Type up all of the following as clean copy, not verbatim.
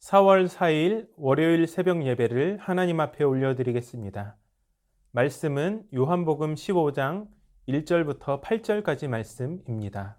4월 4일 월요일 새벽 예배를 하나님 앞에 올려드리겠습니다. 말씀은 요한복음 15장 1절부터 8절까지 말씀입니다.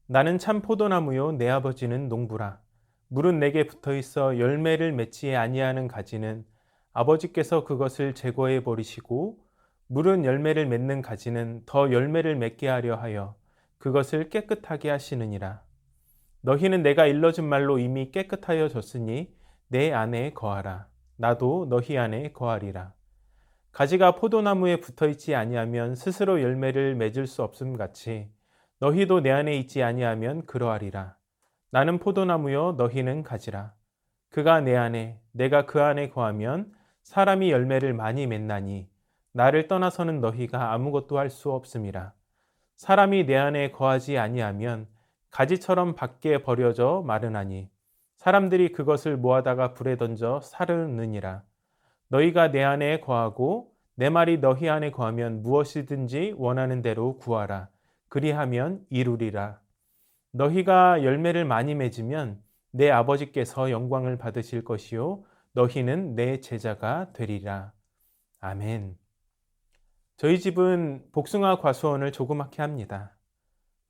나는 참 포도나무요 내 아버지는 농부라. 물은 내게 붙어 있어 열매를 맺지 아니하는 가지는 아버지께서 그것을 제거해 버리시고, 물은 열매를 맺는 가지는 더 열매를 맺게 하려 하여 그것을 깨끗하게 하시느니라. 너희는 내가 일러준 말로 이미 깨끗하여 졌으니 내 안에 거하라. 나도 너희 안에 거하리라. 가지가 포도나무에 붙어 있지 아니하면 스스로 열매를 맺을 수 없음 같이 너희도 내 안에 있지 아니하면 그러하리라. 나는 포도나무요 너희는 가지라. 그가 내 안에 내가 그 안에 거하면 사람이 열매를 많이 맺나니 나를 떠나서는 너희가 아무것도 할 수 없음이라. 사람이 내 안에 거하지 아니하면 가지처럼 밖에 버려져 마르나니 사람들이 그것을 모아다가 불에 던져 사르느니라. 너희가 내 안에 거하고 내 말이 너희 안에 거하면 무엇이든지 원하는 대로 구하라. 그리하면 이루리라. 너희가 열매를 많이 맺으면 내 아버지께서 영광을 받으실 것이요 너희는 내 제자가 되리라. 아멘. 저희 집은 복숭아 과수원을 조그맣게 합니다.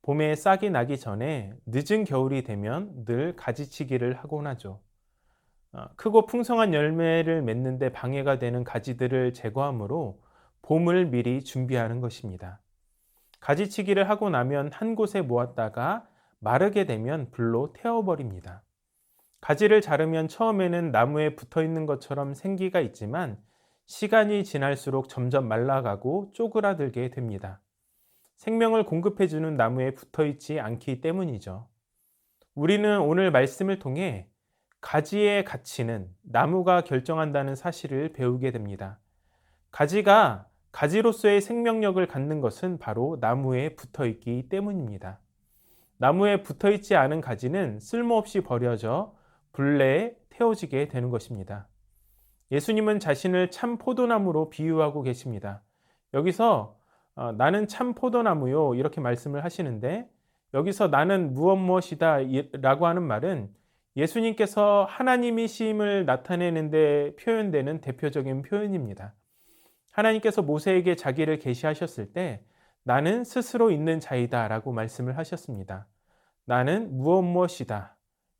봄에 싹이 나기 전에 늦은 겨울이 되면 늘 가지치기를 하곤 하죠. 크고 풍성한 열매를 맺는데 방해가 되는 가지들을 제거하므로 봄을 미리 준비하는 것입니다. 가지치기를 하고 나면 한 곳에 모았다가 마르게 되면 불로 태워버립니다. 가지를 자르면 처음에는 나무에 붙어 있는 것처럼 생기가 있지만 시간이 지날수록 점점 말라가고 쪼그라들게 됩니다. 생명을 공급해주는 나무에 붙어 있지 않기 때문이죠. 우리는 오늘 말씀을 통해 가지의 가치는 나무가 결정한다는 사실을 배우게 됩니다. 가지가 가지로서의 생명력을 갖는 것은 바로 나무에 붙어 있기 때문입니다. 나무에 붙어 있지 않은 가지는 쓸모없이 버려져 불내에 태워지게 되는 것입니다. 예수님은 자신을 참 포도나무로 비유하고 계십니다. 여기서 나는 참 포도나무요 이렇게 말씀을 하시는데, 여기서 나는 무엇이다 라고 하는 말은 예수님께서 하나님이심을 나타내는 데 표현되는 대표적인 표현입니다. 하나님께서 모세에게 자기를 계시하셨을 때 나는 스스로 있는 자이다 라고 말씀을 하셨습니다. 나는 무엇이다.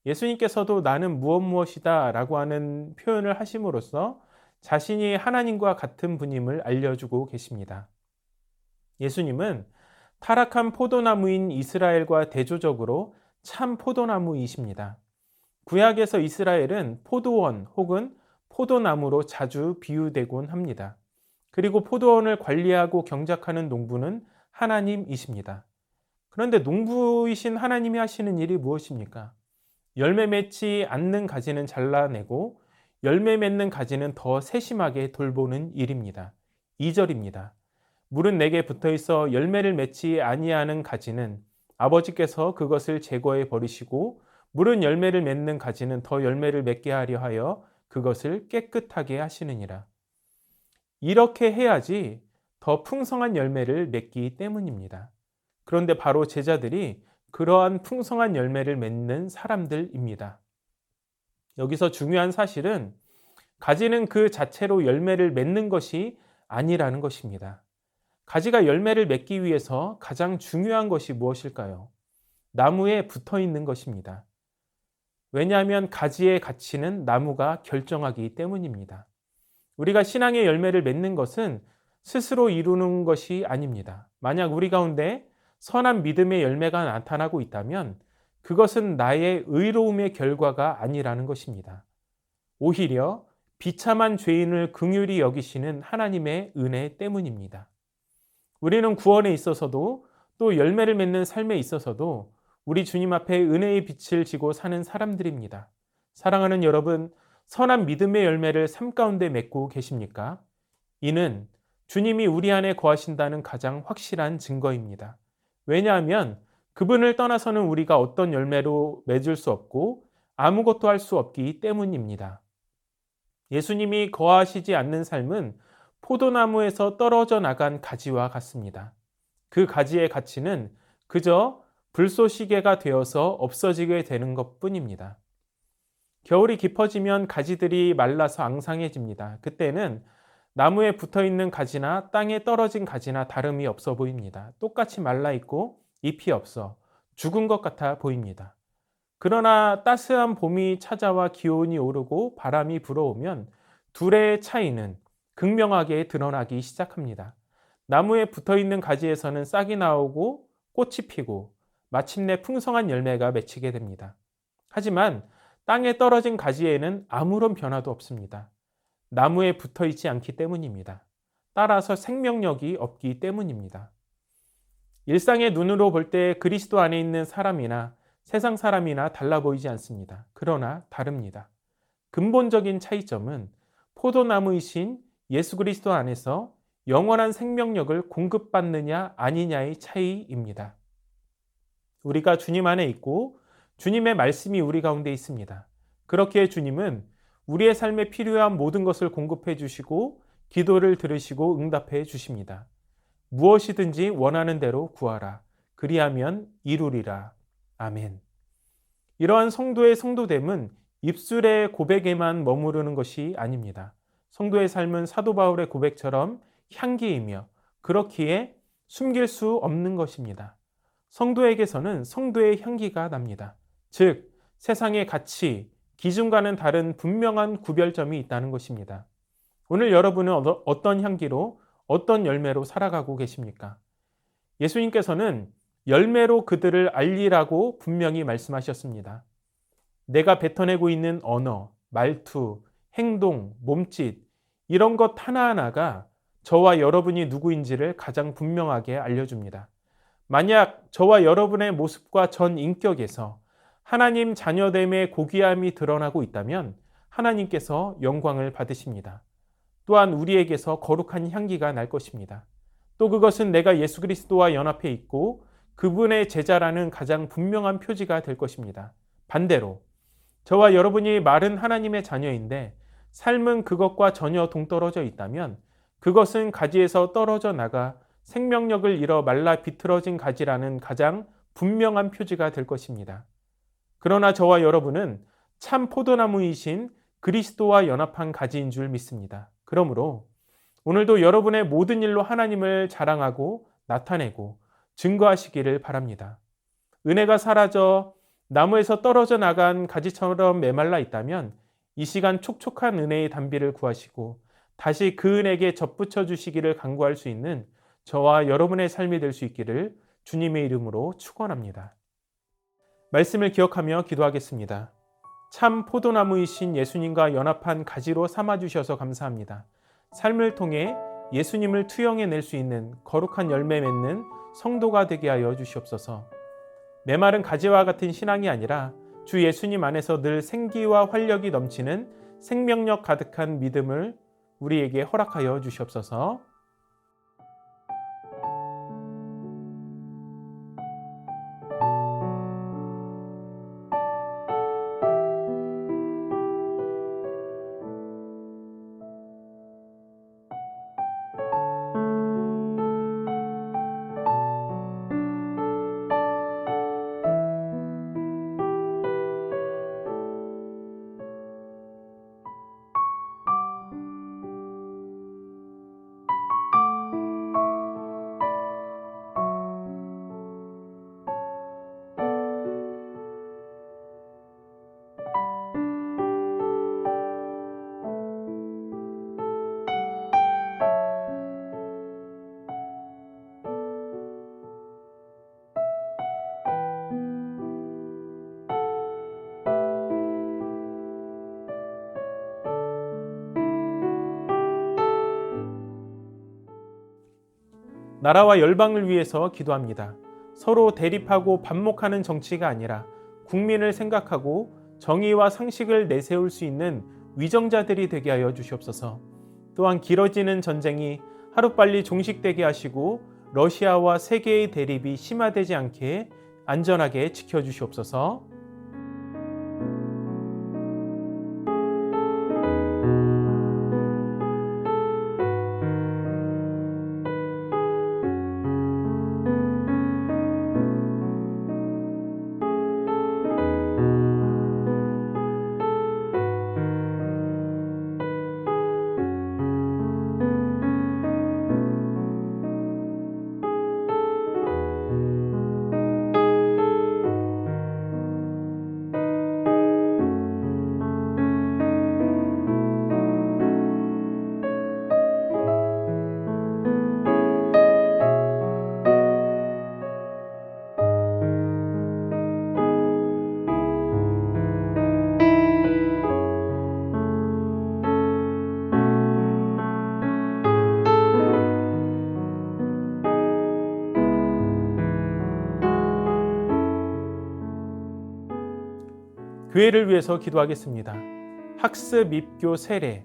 예수님께서도 나는 무엇이다 라고 하는 표현을 하심으로써 자신이 하나님과 같은 분임을 알려주고 계십니다. 예수님은 타락한 포도나무인 이스라엘과 대조적으로 참 포도나무이십니다. 구약에서 이스라엘은 포도원 혹은 포도나무로 자주 비유되곤 합니다. 그리고 포도원을 관리하고 경작하는 농부는 하나님이십니다. 그런데 농부이신 하나님이 하시는 일이 무엇입니까? 열매 맺지 않는 가지는 잘라내고 열매 맺는 가지는 더 세심하게 돌보는 일입니다. 2절입니다. 물은 내게 붙어 있어 열매를 맺지 아니하는 가지는 아버지께서 그것을 제거해 버리시고, 물은 열매를 맺는 가지는 더 열매를 맺게 하려 하여 그것을 깨끗하게 하시느니라. 이렇게 해야지 더 풍성한 열매를 맺기 때문입니다. 그런데 바로 제자들이 그러한 풍성한 열매를 맺는 사람들입니다. 여기서 중요한 사실은 가지는 그 자체로 열매를 맺는 것이 아니라는 것입니다. 가지가 열매를 맺기 위해서 가장 중요한 것이 무엇일까요? 나무에 붙어 있는 것입니다. 왜냐하면 가지의 가치는 나무가 결정하기 때문입니다. 우리가 신앙의 열매를 맺는 것은 스스로 이루는 것이 아닙니다. 만약 우리 가운데 선한 믿음의 열매가 나타나고 있다면 그것은 나의 의로움의 결과가 아니라는 것입니다. 오히려 비참한 죄인을 긍휼히 여기시는 하나님의 은혜 때문입니다. 우리는 구원에 있어서도 또 열매를 맺는 삶에 있어서도 우리 주님 앞에 은혜의 빛을 지고 사는 사람들입니다. 사랑하는 여러분, 선한 믿음의 열매를 삶 가운데 맺고 계십니까? 이는 주님이 우리 안에 거하신다는 가장 확실한 증거입니다. 왜냐하면 그분을 떠나서는 우리가 어떤 열매로 맺을 수 없고 아무것도 할 수 없기 때문입니다. 예수님이 거하시지 않는 삶은 포도나무에서 떨어져 나간 가지와 같습니다. 그 가지의 가치는 그저 불쏘시개가 되어서 없어지게 되는 것뿐입니다. 겨울이 깊어지면 가지들이 말라서 앙상해집니다. 그때는 나무에 붙어 있는 가지나 땅에 떨어진 가지나 다름이 없어 보입니다. 똑같이 말라 있고 잎이 없어 죽은 것 같아 보입니다. 그러나 따스한 봄이 찾아와 기온이 오르고 바람이 불어오면 둘의 차이는 극명하게 드러나기 시작합니다. 나무에 붙어 있는 가지에서는 싹이 나오고 꽃이 피고 마침내 풍성한 열매가 맺히게 됩니다. 하지만 땅에 떨어진 가지에는 아무런 변화도 없습니다. 나무에 붙어 있지 않기 때문입니다. 따라서 생명력이 없기 때문입니다. 일상의 눈으로 볼 때 그리스도 안에 있는 사람이나 세상 사람이나 달라 보이지 않습니다. 그러나 다릅니다. 근본적인 차이점은 포도나무이신 예수 그리스도 안에서 영원한 생명력을 공급받느냐 아니냐의 차이입니다. 우리가 주님 안에 있고 주님의 말씀이 우리 가운데 있습니다. 그렇기에 주님은 우리의 삶에 필요한 모든 것을 공급해 주시고 기도를 들으시고 응답해 주십니다. 무엇이든지 원하는 대로 구하라. 그리하면 이루리라. 아멘. 이러한 성도의 성도됨은 입술의 고백에만 머무르는 것이 아닙니다. 성도의 삶은 사도 바울의 고백처럼 향기이며 그렇기에 숨길 수 없는 것입니다. 성도에게서는 성도의 향기가 납니다. 즉, 세상의 가치, 기준과는 다른 분명한 구별점이 있다는 것입니다. 오늘 여러분은 어떤 향기로, 어떤 열매로 살아가고 계십니까? 예수님께서는 열매로 그들을 알리라고 분명히 말씀하셨습니다. 내가 뱉어내고 있는 언어, 말투, 행동, 몸짓, 이런 것 하나하나가 저와 여러분이 누구인지를 가장 분명하게 알려줍니다. 만약 저와 여러분의 모습과 전 인격에서 하나님 자녀됨의 고귀함이 드러나고 있다면 하나님께서 영광을 받으십니다. 또한 우리에게서 거룩한 향기가 날 것입니다. 또 그것은 내가 예수 그리스도와 연합해 있고 그분의 제자라는 가장 분명한 표지가 될 것입니다. 반대로 저와 여러분이 마른 하나님의 자녀인데 삶은 그것과 전혀 동떨어져 있다면 그것은 가지에서 떨어져 나가 생명력을 잃어 말라 비틀어진 가지라는 가장 분명한 표지가 될 것입니다. 그러나 저와 여러분은 참 포도나무이신 그리스도와 연합한 가지인 줄 믿습니다. 그러므로 오늘도 여러분의 모든 일로 하나님을 자랑하고 나타내고 증거하시기를 바랍니다. 은혜가 사라져 나무에서 떨어져 나간 가지처럼 메말라 있다면 이 시간 촉촉한 은혜의 단비를 구하시고 다시 그 은혜에게 접붙여 주시기를 간구할 수 있는 저와 여러분의 삶이 될 수 있기를 주님의 이름으로 축원합니다. 말씀을 기억하며 기도하겠습니다. 참 포도나무이신 예수님과 연합한 가지로 삼아주셔서 감사합니다. 삶을 통해 예수님을 투영해낼 수 있는 거룩한 열매 맺는 성도가 되게 하여 주시옵소서. 메마른 가지와 같은 신앙이 아니라 주 예수님 안에서 늘 생기와 활력이 넘치는 생명력 가득한 믿음을 우리에게 허락하여 주시옵소서. 나라와 열방을 위해서 기도합니다. 서로 대립하고 반목하는 정치가 아니라 국민을 생각하고 정의와 상식을 내세울 수 있는 위정자들이 되게 하여 주시옵소서. 또한 길어지는 전쟁이 하루빨리 종식되게 하시고 러시아와 세계의 대립이 심화되지 않게 안전하게 지켜주시옵소서. 교회를 위해서 기도하겠습니다. 학습, 입교, 세례,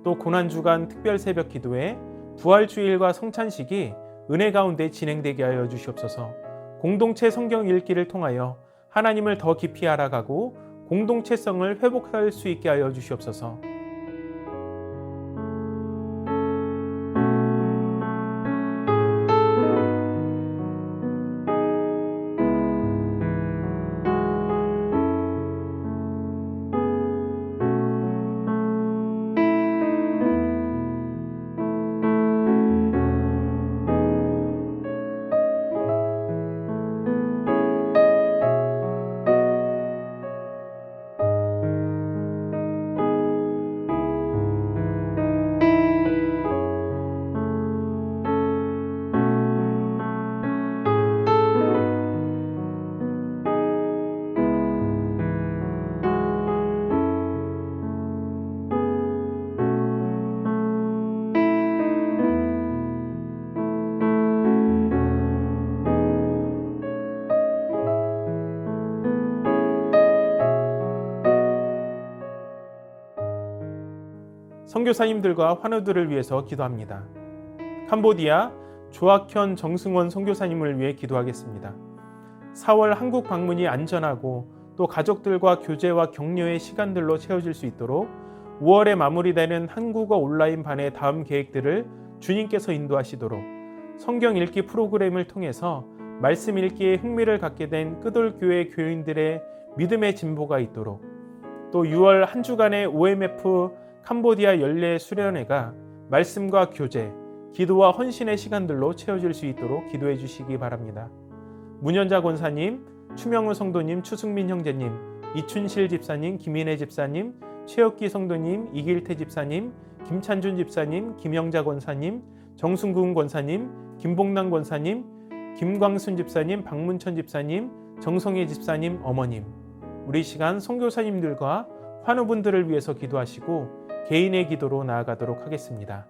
또 고난주간 특별 새벽 기도회, 부활주일과 성찬식이 은혜 가운데 진행되게 하여 주시옵소서. 공동체 성경 읽기를 통하여 하나님을 더 깊이 알아가고 공동체성을 회복할 수 있게 하여 주시옵소서. 선교사님들과 환우들을 위해서 기도합니다. 캄보디아 조학현 정승원 선교사님을 위해 기도하겠습니다. 4월 한국 방문이 안전하고 또 가족들과 교제와 격려의 시간들로 채워질 수 있도록 5월에 마무리되는 한국어 온라인 반의 다음 계획들을 주님께서 인도하시도록 성경 읽기 프로그램을 통해서 말씀 읽기에 흥미를 갖게 된 끄돌교회 교인들의 믿음의 진보가 있도록 또 6월 한 주간의 OMF 캄보디아 연례 수련회가 말씀과 교제, 기도와 헌신의 시간들로 채워질 수 있도록 기도해 주시기 바랍니다. 문현자 권사님, 추명우 성도님, 추승민 형제님, 이춘실 집사님, 김인혜 집사님, 최혁기 성도님, 이길태 집사님, 김찬준 집사님, 김영자 권사님, 정순군 권사님, 김봉남 권사님, 김광순 집사님, 박문천 집사님, 정성혜 집사님, 어머님, 우리 시간 선교사님들과 환우분들을 위해서 기도하시고 개인의 기도로 나아가도록 하겠습니다.